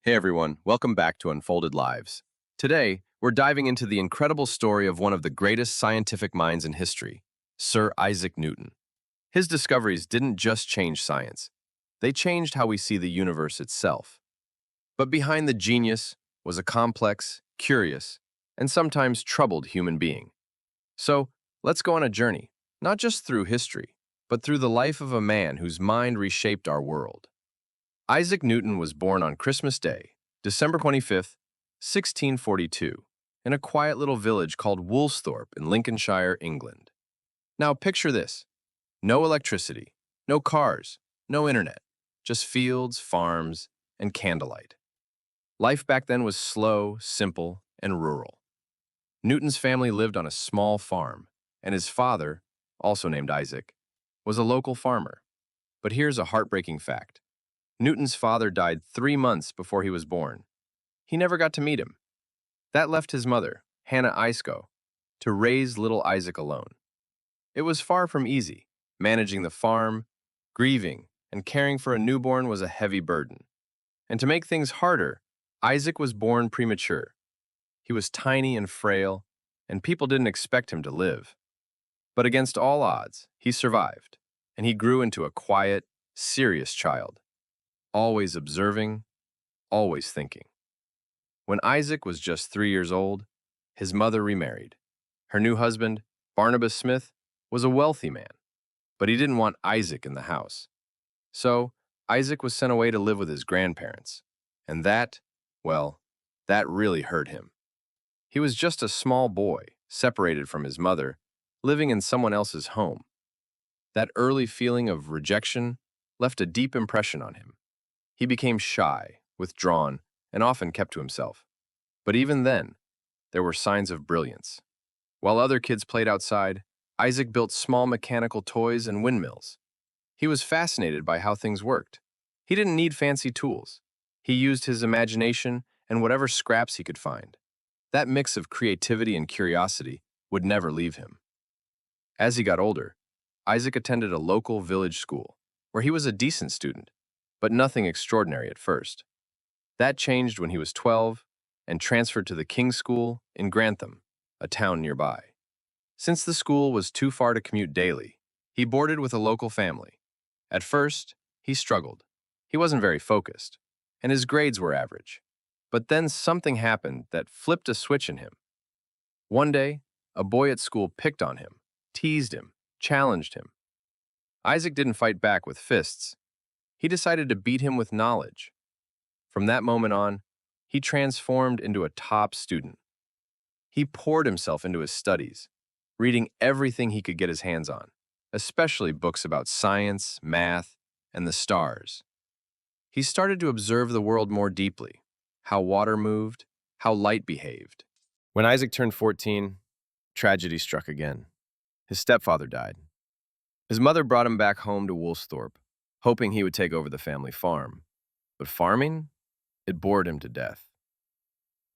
Hey everyone, welcome back to Unfolded Lives. Today, we're diving into the incredible story of one of the greatest scientific minds in history, Sir Isaac Newton. His discoveries didn't just change science, they changed how we see the universe itself. But behind the genius was a complex, curious, and sometimes troubled human being. So, let's go on a journey, not just through history, but through the life of a man whose mind reshaped our world. Isaac Newton was born on Christmas Day, December 25th, 1642, in a quiet little village called Woolsthorpe in Lincolnshire, England. Now picture this: no electricity, no cars, no internet, just fields, farms, and candlelight. Life back then was slow, simple, and rural. Newton's family lived on a small farm, and his father, also named Isaac, was a local farmer. But here's a heartbreaking fact. Newton's father died 3 months before he was born. He never got to meet him. That left his mother, Hannah Iskoe, to raise little Isaac alone. It was far from easy. Managing the farm, grieving, and caring for a newborn was a heavy burden. And to make things harder, Isaac was born premature. He was tiny and frail, and people didn't expect him to live. But against all odds, he survived, and he grew into a quiet, serious child, always observing, always thinking. When Isaac was just 3 years old, his mother remarried. Her new husband, Barnabas Smith, was a wealthy man, but he didn't want Isaac in the house. So, Isaac was sent away to live with his grandparents. And well, that really hurt him. He was just a small boy, separated from his mother, living in someone else's home. That early feeling of rejection left a deep impression on him. He became shy, withdrawn, and often kept to himself. But even then, there were signs of brilliance. While other kids played outside, Isaac built small mechanical toys and windmills. He was fascinated by how things worked. He didn't need fancy tools. He used his imagination and whatever scraps he could find. That mix of creativity and curiosity would never leave him. As he got older, Isaac attended a local village school, where he was a decent student, but nothing extraordinary at first. That changed when he was 12 and transferred to the King's School in Grantham, a town nearby. Since the school was too far to commute daily, he boarded with a local family. At first, he struggled. He wasn't very focused, and his grades were average. But then something happened that flipped a switch in him. One day, a boy at school picked on him, teased him, challenged him. Isaac didn't fight back with fists. He decided to beat him with knowledge. From that moment on, he transformed into a top student. He poured himself into his studies, reading everything he could get his hands on, especially books about science, math, and the stars. He started to observe the world more deeply, how water moved, how light behaved. When Isaac turned 14, tragedy struck again. His stepfather died. His mother brought him back home to Woolsthorpe, hoping he would take over the family farm. But farming? It bored him to death.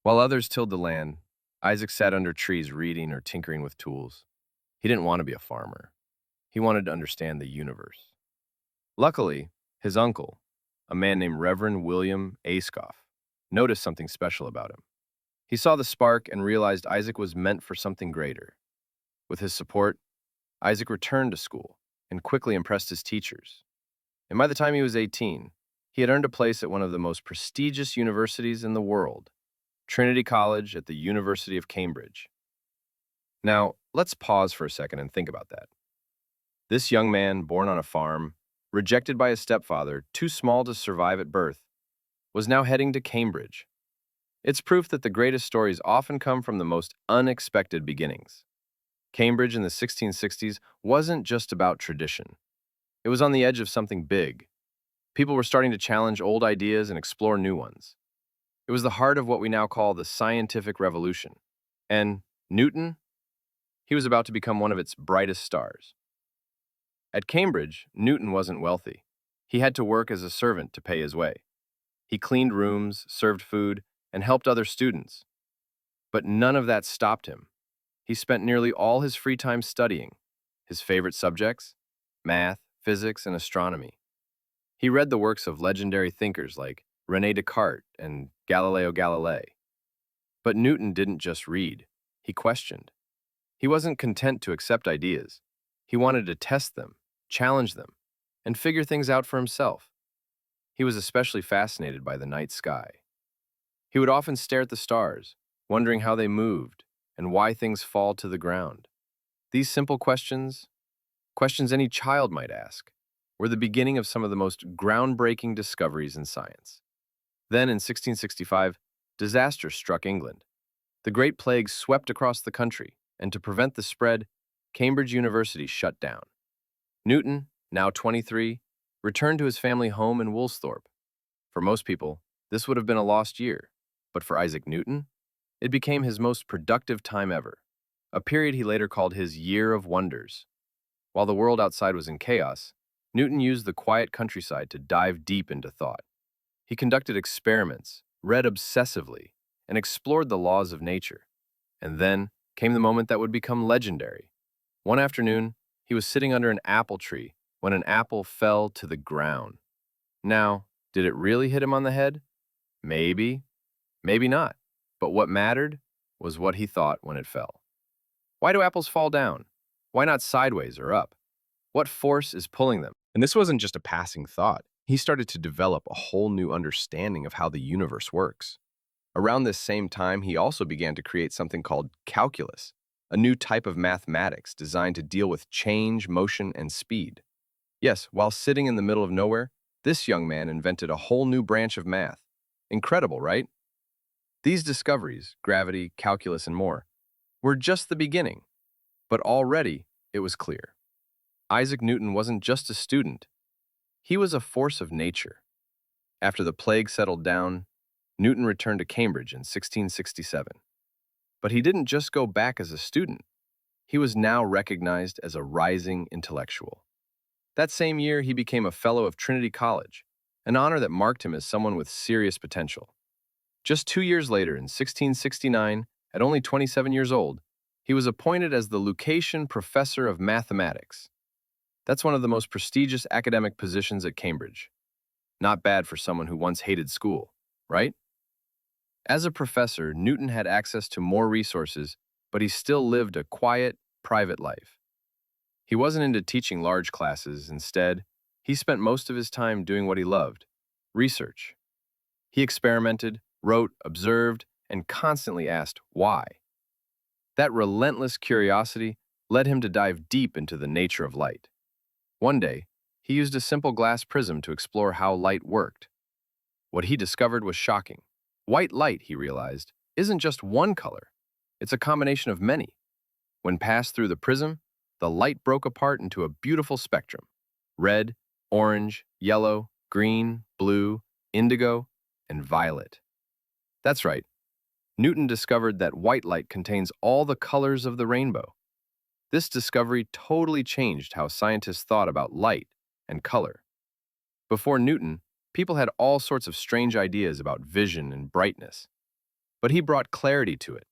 While others tilled the land, Isaac sat under trees reading or tinkering with tools. He didn't want to be a farmer. He wanted to understand the universe. Luckily, his uncle, a man named Reverend William Ayscough, noticed something special about him. He saw the spark and realized Isaac was meant for something greater. With his support, Isaac returned to school and quickly impressed his teachers. And by the time he was 18, he had earned a place at one of the most prestigious universities in the world, Trinity College at the University of Cambridge. Now, let's pause for a second and think about that. This young man, born on a farm, rejected by his stepfather, too small to survive at birth, was now heading to Cambridge. It's proof that the greatest stories often come from the most unexpected beginnings. Cambridge in the 1660s wasn't just about tradition. It was on the edge of something big. People were starting to challenge old ideas and explore new ones. It was the heart of what we now call the scientific revolution. And Newton? He was about to become one of its brightest stars. At Cambridge, Newton wasn't wealthy. He had to work as a servant to pay his way. He cleaned rooms, served food, and helped other students. But none of that stopped him. He spent nearly all his free time studying. His favorite subjects? Math, physics, and astronomy. He read the works of legendary thinkers like René Descartes, and Galileo Galilei. But Newton didn't just read, he questioned. He wasn't content to accept ideas. He wanted to test them, challenge them, and figure things out for himself. He was especially fascinated by the night sky. He would often stare at the stars, wondering how they moved and why things fall to the ground. These simple questions, questions any child might ask, were the beginning of some of the most groundbreaking discoveries in science. Then, in 1665, disaster struck England. The Great Plague swept across the country, and to prevent the spread, Cambridge University shut down. Newton, now 23, returned to his family home in Woolsthorpe. For most people, this would have been a lost year, but for Isaac Newton, it became his most productive time ever, a period he later called his Year of Wonders. While the world outside was in chaos, Newton used the quiet countryside to dive deep into thought. He conducted experiments, read obsessively, and explored the laws of nature. And then came the moment that would become legendary. One afternoon, he was sitting under an apple tree when an apple fell to the ground. Now, did it really hit him on the head? Maybe, maybe not. But what mattered was what he thought when it fell. Why do apples fall down? Why not sideways or up? What force is pulling them? And this wasn't just a passing thought. He started to develop a whole new understanding of how the universe works. Around this same time, he also began to create something called calculus, a new type of mathematics designed to deal with change, motion, and speed. Yes, while sitting in the middle of nowhere, this young man invented a whole new branch of math. Incredible, right? These discoveries, gravity, calculus, and more, were just the beginning. But already, it was clear. Isaac Newton wasn't just a student. He was a force of nature. After the plague settled down, Newton returned to Cambridge in 1667. But he didn't just go back as a student. He was now recognized as a rising intellectual. That same year, he became a Fellow of Trinity College, an honor that marked him as someone with serious potential. Just 2 years later, in 1669, at only 27 years old, he was appointed as the Lucasian Professor of Mathematics. That's one of the most prestigious academic positions at Cambridge. Not bad for someone who once hated school, right? As a professor, Newton had access to more resources, but he still lived a quiet, private life. He wasn't into teaching large classes. Instead, he spent most of his time doing what he loved: research. He experimented, wrote, observed, and constantly asked why. That relentless curiosity led him to dive deep into the nature of light. One day, he used a simple glass prism to explore how light worked. What he discovered was shocking. White light, he realized, isn't just one color. It's a combination of many. When passed through the prism, the light broke apart into a beautiful spectrum: red, orange, yellow, green, blue, indigo, and violet. That's right. Newton discovered that white light contains all the colors of the rainbow. This discovery totally changed how scientists thought about light and color. Before Newton, people had all sorts of strange ideas about vision and brightness. But he brought clarity to it,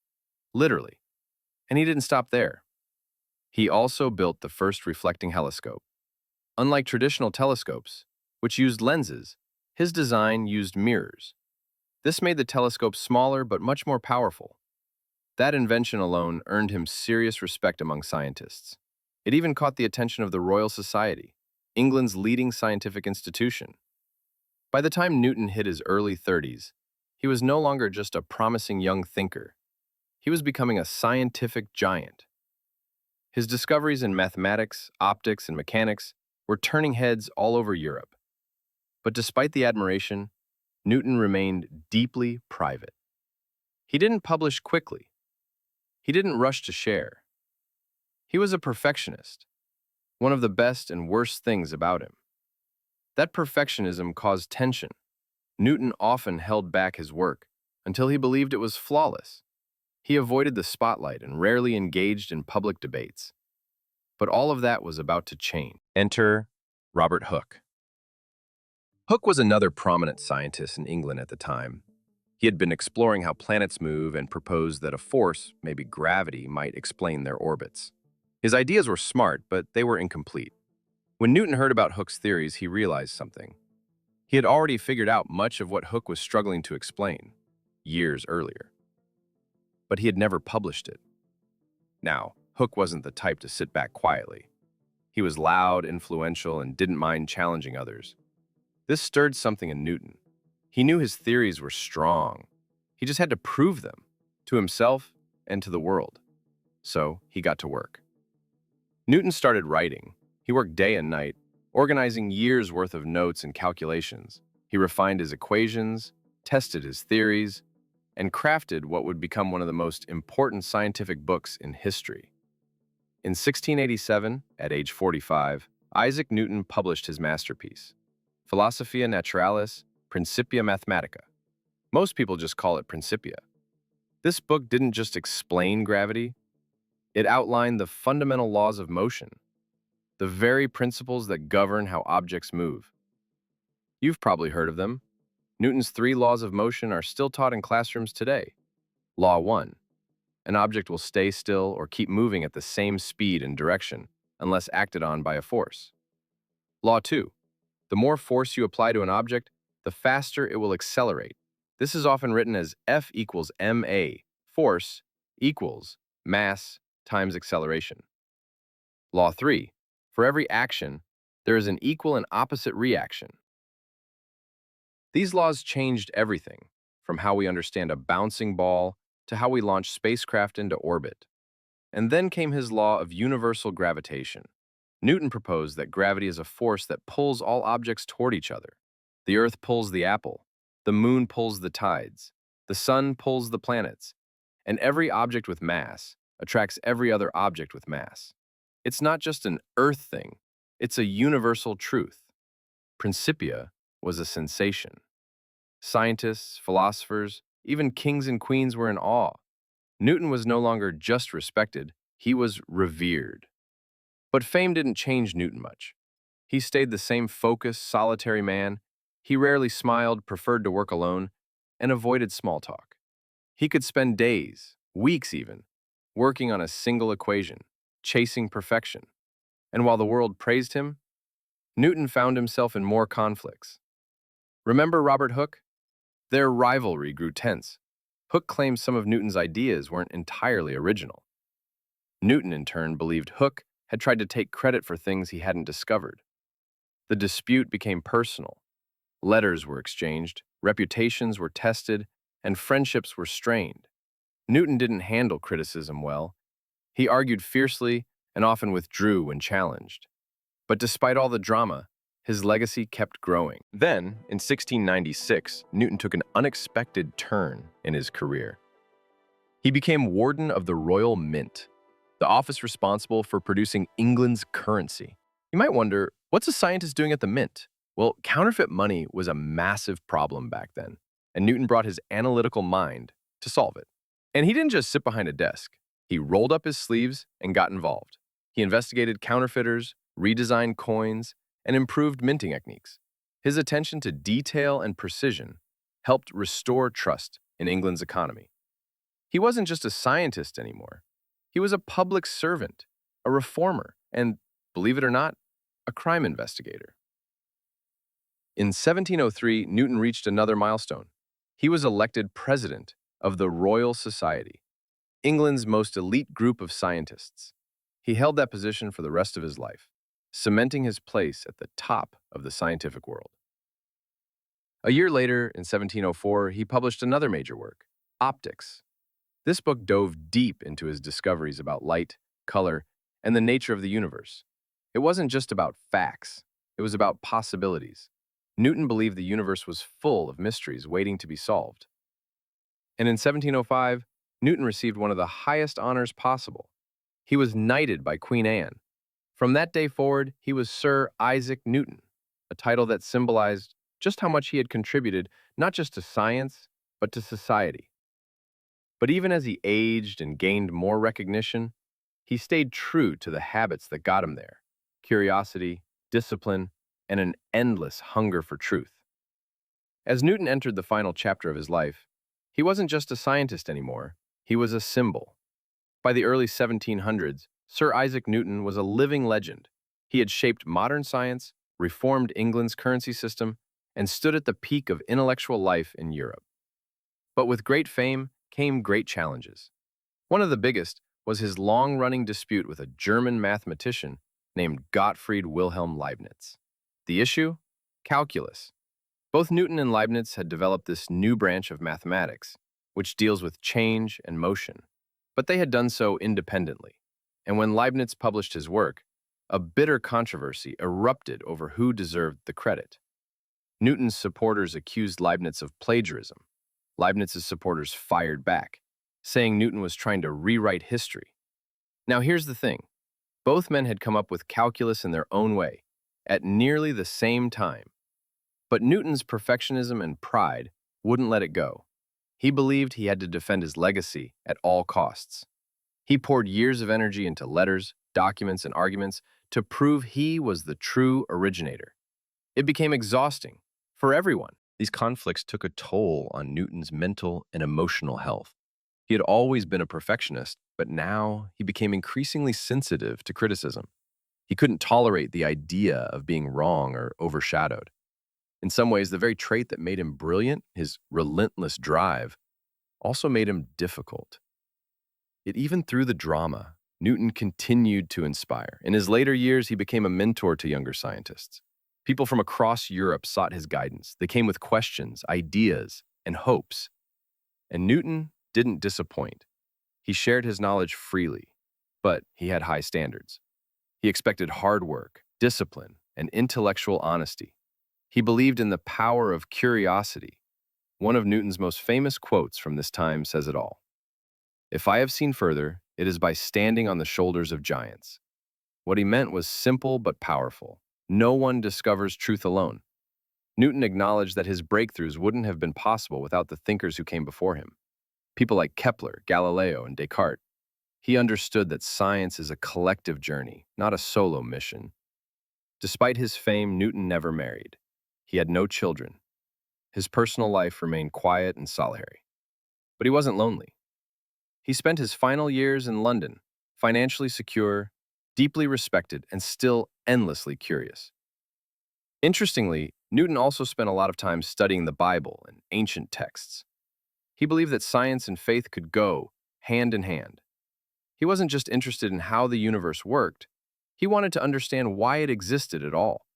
literally. And he didn't stop there. He also built the first reflecting telescope. Unlike traditional telescopes, which used lenses, his design used mirrors. This made the telescope smaller but much more powerful. That invention alone earned him serious respect among scientists. It even caught the attention of the Royal Society, England's leading scientific institution. By the time Newton hit his early 30s, he was no longer just a promising young thinker. He was becoming a scientific giant. His discoveries in mathematics, optics, and mechanics were turning heads all over Europe. But despite the admiration, Newton remained deeply private. He didn't publish quickly. He didn't rush to share. He was a perfectionist, one of the best and worst things about him. That perfectionism caused tension. Newton often held back his work until he believed it was flawless. He avoided the spotlight and rarely engaged in public debates. But all of that was about to change. Enter Robert Hooke. Hooke was another prominent scientist in England at the time. He had been exploring how planets move and proposed that a force, maybe gravity, might explain their orbits. His ideas were smart, but they were incomplete. When Newton heard about Hooke's theories, he realized something. He had already figured out much of what Hooke was struggling to explain years earlier, but he had never published it. Now, Hooke wasn't the type to sit back quietly. He was loud, influential, and didn't mind challenging others. This stirred something in Newton. He knew his theories were strong. He just had to prove them, to himself and to the world. So he got to work. Newton started writing. He worked day and night, organizing years' worth of notes and calculations. He refined his equations, tested his theories, and crafted what would become one of the most important scientific books in history. In 1687, at age 45, Isaac Newton published his masterpiece, Philosophiae Naturalis Principia Mathematica. Most people just call it Principia. This book didn't just explain gravity, it outlined the fundamental laws of motion, the very principles that govern how objects move. You've probably heard of them. Newton's 3 laws of motion are still taught in classrooms today. Law 1. An object will stay still or keep moving at the same speed and direction unless acted on by a force. Law 2. The more force you apply to an object, the faster it will accelerate. This is often written as F equals ma, force equals mass times acceleration. Law 3. For every action, there is an equal and opposite reaction. These laws changed everything, from how we understand a bouncing ball to how we launch spacecraft into orbit. And then came his law of universal gravitation. Newton proposed that gravity is a force that pulls all objects toward each other. The Earth pulls the apple, the moon pulls the tides, the sun pulls the planets, and every object with mass attracts every other object with mass. It's not just an Earth thing, it's a universal truth. Principia was a sensation. Scientists, philosophers, even kings and queens were in awe. Newton was no longer just respected, he was revered. But fame didn't change Newton much. He stayed the same focused, solitary man. He rarely smiled, preferred to work alone, and avoided small talk. He could spend days, weeks even, working on a single equation, chasing perfection. And while the world praised him, Newton found himself in more conflicts. Remember Robert Hooke? Their rivalry grew tense. Hooke claimed some of Newton's ideas weren't entirely original. Newton, in turn, believed Hooke had tried to take credit for things he hadn't discovered. The dispute became personal. Letters were exchanged, reputations were tested, and friendships were strained. Newton didn't handle criticism well. He argued fiercely and often withdrew when challenged. But despite all the drama, his legacy kept growing. Then, in 1696, Newton took an unexpected turn in his career. He became Warden of the Royal Mint, the office responsible for producing England's currency. You might wonder, what's a scientist doing at the mint? Well, counterfeit money was a massive problem back then, and Newton brought his analytical mind to solve it. And he didn't just sit behind a desk. He rolled up his sleeves and got involved. He investigated counterfeiters, redesigned coins, and improved minting techniques. His attention to detail and precision helped restore trust in England's economy. He wasn't just a scientist anymore. He was a public servant, a reformer, and, believe it or not, a crime investigator. In 1703, Newton reached another milestone. He was elected president of the Royal Society, England's most elite group of scientists. He held that position for the rest of his life, cementing his place at the top of the scientific world. A year later, in 1704, he published another major work, Optics. This book dove deep into his discoveries about light, color, and the nature of the universe. It wasn't just about facts, it was about possibilities. Newton believed the universe was full of mysteries waiting to be solved. And in 1705, Newton received one of the highest honors possible. He was knighted by Queen Anne. From that day forward, he was Sir Isaac Newton, a title that symbolized just how much he had contributed not just to science, but to society. But even as he aged and gained more recognition, he stayed true to the habits that got him there: curiosity, discipline, and an endless hunger for truth. As Newton entered the final chapter of his life, he wasn't just a scientist anymore, he was a symbol. By the early 1700s, Sir Isaac Newton was a living legend. He had shaped modern science, reformed England's currency system, and stood at the peak of intellectual life in Europe. But with great fame came great challenges. One of the biggest was his long-running dispute with a German mathematician named Gottfried Wilhelm Leibniz. The issue? Calculus. Both Newton and Leibniz had developed this new branch of mathematics, which deals with change and motion. But they had done so independently. And when Leibniz published his work, a bitter controversy erupted over who deserved the credit. Newton's supporters accused Leibniz of plagiarism. Leibniz's supporters fired back, saying Newton was trying to rewrite history. Now here's the thing. Both men had come up with calculus in their own way, at nearly the same time. But Newton's perfectionism and pride wouldn't let it go. He believed he had to defend his legacy at all costs. He poured years of energy into letters, documents, and arguments to prove he was the true originator. It became exhausting for everyone. These conflicts took a toll on Newton's mental and emotional health. He had always been a perfectionist, but now he became increasingly sensitive to criticism. He couldn't tolerate the idea of being wrong or overshadowed. In some ways, the very trait that made him brilliant, his relentless drive, also made him difficult. Yet even through the drama, Newton continued to inspire. In his later years, he became a mentor to younger scientists. People from across Europe sought his guidance. They came with questions, ideas, and hopes. And Newton didn't disappoint. He shared his knowledge freely, but he had high standards. He expected hard work, discipline, and intellectual honesty. He believed in the power of curiosity. One of Newton's most famous quotes from this time says it all. "If I have seen further, it is by standing on the shoulders of giants." What he meant was simple but powerful. No one discovers truth alone. Newton acknowledged that his breakthroughs wouldn't have been possible without the thinkers who came before him. People like Kepler, Galileo, and Descartes. He understood that science is a collective journey, not a solo mission. Despite his fame, Newton never married. He had no children. His personal life remained quiet and solitary. But he wasn't lonely. He spent his final years in London, financially secure, deeply respected, and still endlessly curious. Interestingly, Newton also spent a lot of time studying the Bible and ancient texts. He believed that science and faith could go hand in hand. He wasn't just interested in how the universe worked, he wanted to understand why it existed at all.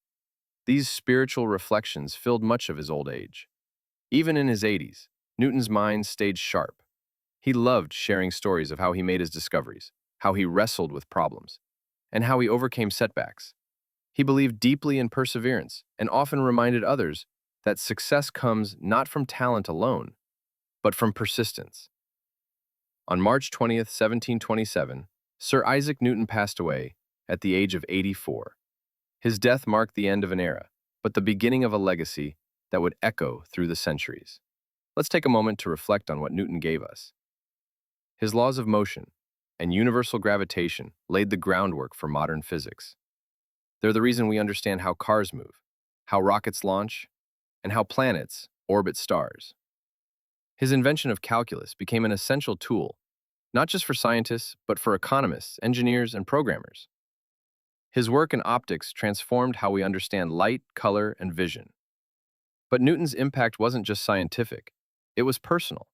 These spiritual reflections filled much of his old age. Even in his 80s, Newton's mind stayed sharp. He loved sharing stories of how he made his discoveries, how he wrestled with problems, and how he overcame setbacks. He believed deeply in perseverance and often reminded others that success comes not from talent alone, but from persistence. On March 20th, 1727, Sir Isaac Newton passed away at the age of 84. His death marked the end of an era, but the beginning of a legacy that would echo through the centuries. Let's take a moment to reflect on what Newton gave us. His laws of motion and universal gravitation laid the groundwork for modern physics. They're the reason we understand how cars move, how rockets launch, and how planets orbit stars. His invention of calculus became an essential tool, not just for scientists, but for economists, engineers, and programmers. His work in optics transformed how we understand light, color, and vision. But Newton's impact wasn't just scientific, it was personal.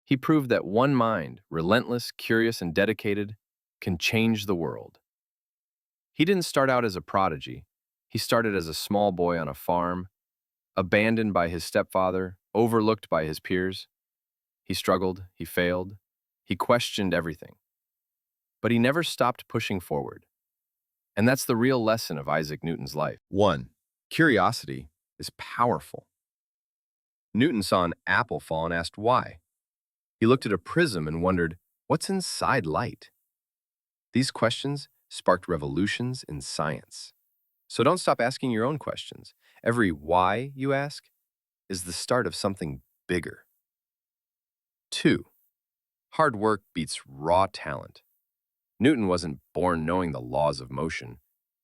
He proved that one mind, relentless, curious, and dedicated, can change the world. He didn't start out as a prodigy. He started as a small boy on a farm, abandoned by his stepfather, overlooked by his peers. He struggled, he failed, he questioned everything. But he never stopped pushing forward. And that's the real lesson of Isaac Newton's life. 1. Curiosity is powerful. Newton saw an apple fall and asked why. He looked at a prism and wondered, what's inside light? These questions sparked revolutions in science. So don't stop asking your own questions. Every why you ask is the start of something bigger. 2. Hard work beats raw talent. Newton wasn't born knowing the laws of motion.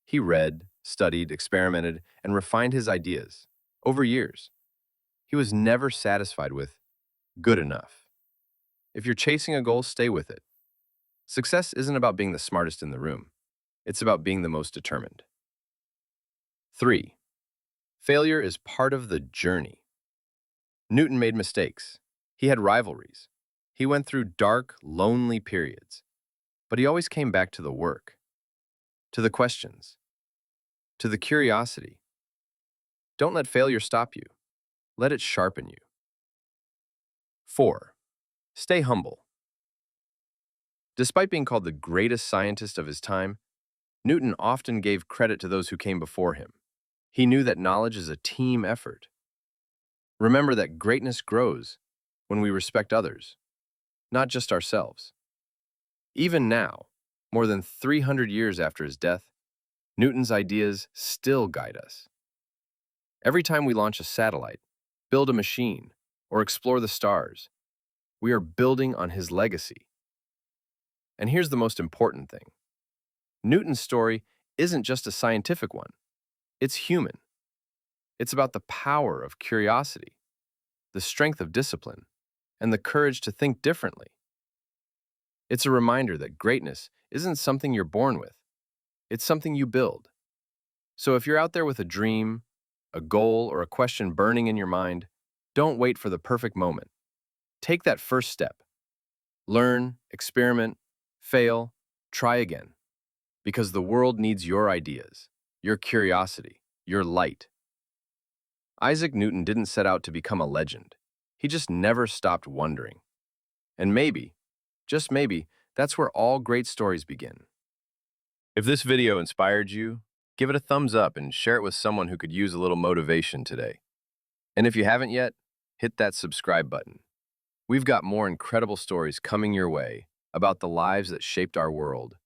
He read, studied, experimented, and refined his ideas over years. He was never satisfied with good enough. If you're chasing a goal, stay with it. Success isn't about being the smartest in the room. It's about being the most determined. 3. Failure is part of the journey. Newton made mistakes. He had rivalries. He went through dark, lonely periods. But he always came back to the work, to the questions, to the curiosity. Don't let failure stop you. Let it sharpen you. 4. Stay humble. Despite being called the greatest scientist of his time, Newton often gave credit to those who came before him. He knew that knowledge is a team effort. Remember that greatness grows when we respect others, not just ourselves. Even now, more than 300 years after his death, Newton's ideas still guide us. Every time we launch a satellite, build a machine, or explore the stars, we are building on his legacy. And here's the most important thing. Newton's story isn't just a scientific one. It's human. It's about the power of curiosity, the strength of discipline, and the courage to think differently. It's a reminder that greatness isn't something you're born with. It's something you build. So if you're out there with a dream, a goal, or a question burning in your mind, don't wait for the perfect moment. Take that first step. Learn, experiment, fail, try again. Because the world needs your ideas, your curiosity, your light. Isaac Newton didn't set out to become a legend. He just never stopped wondering. And maybe, just maybe, that's where all great stories begin. If this video inspired you, give it a thumbs up and share it with someone who could use a little motivation today. And if you haven't yet, hit that subscribe button. We've got more incredible stories coming your way about the lives that shaped our world.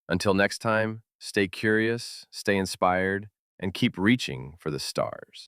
Until next time, stay curious, stay inspired, and keep reaching for the stars.